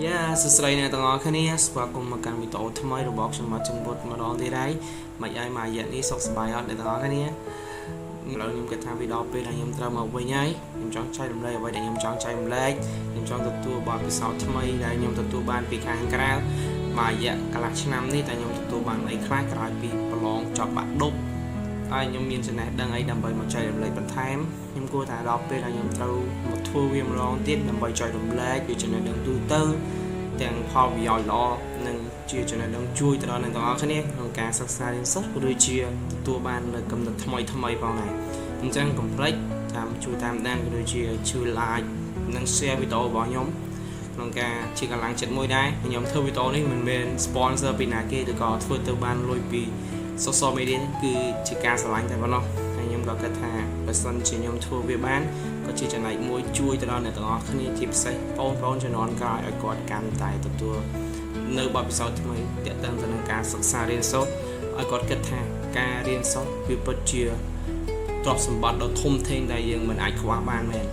Yeah សួស្តីអ្នកទាំងអស់គ្នាស្វាគមន៍មកកាន់វីដេអូថ្មីរបស់ខ្ញុំមកចំពុតម្ដងទៀតហើយមិនឲ្យមួយរយៈនេះសុខសប្បាយអត់អ្នកទាំងអស់គ្នាឥឡូវខ្ញុំគិតថាវីដេអូពេលដែលខ្ញុំត្រូវមកវិញហើយខ្ញុំចង់ចែករំលែកអ្វីដែលខ្ញុំចង់ចែករំលែកខ្ញុំចង់ទទួលបទពិសោធន៍ថ្មីដែលខ្ញុំទទួលបានពីខាងក្រៅមួយរយៈកន្លះឆ្នាំនេះតែខ្ញុំទទួលបានអីខ្លះក្រោយពីប្រឡងចប់បាក់ឌុបហើយខ្ញុំមានចំណេះដឹងអីដើម្បីមកចែករំលែកបន្ថែមខ្ញុំគួរតែដល់ពេលដែលខ្ញុំត្រូវមកធ្វើវាម្ដងទៀតដើម្បីចែករំលែកពីចំណេះដឹងទូទៅទាំងផលប្រយោជន៍ល្អនិងជាចំណេះដឹងជួយទៅដល់អ្នកទាំងអស់គ្នាក្នុងការសិក្សារៀនសូត្រឬជាទទួលបាននូវគំនិតថ្មីផងដែរអញ្ចឹងកុំភ្លេចជួយតាមដានឬជាជួយ like និង share វីដេអូរបស់ខ្ញុំក្នុងការជាកម្លាំងចិត្តមួយដែរខ្ញុំធ្វើវីដេអូនេះមិនមែន sponsor ពីណាគេឬក៏ធ្វើទៅបានលុយពី social media គឺជាការឆ្លាញ់តែប៉ុណ្ណោះហើយខ្ញុំក៏គិតថាបើសិនជាខ្ញុំធ្វើវាបានក៏ជាចំណែកមួយជួយទៅដល់អ្នកទាំងអស់គ្នាជាពិសេសបងប្អូនជំនាន់ក្រោយឲ្យគាត់កាន់តែទទួលនៅបទពិសោធន៍ថ្មីទាក់ទងទៅនឹងការសិក្សារៀនសូត្រឲ្យគាត់គិតថាការរៀនសូត្រវាពិតជាទ្រព្យសម្បត្តិដ៏ធំធេងដែលយើងមិនអាចខ្វះបានមែន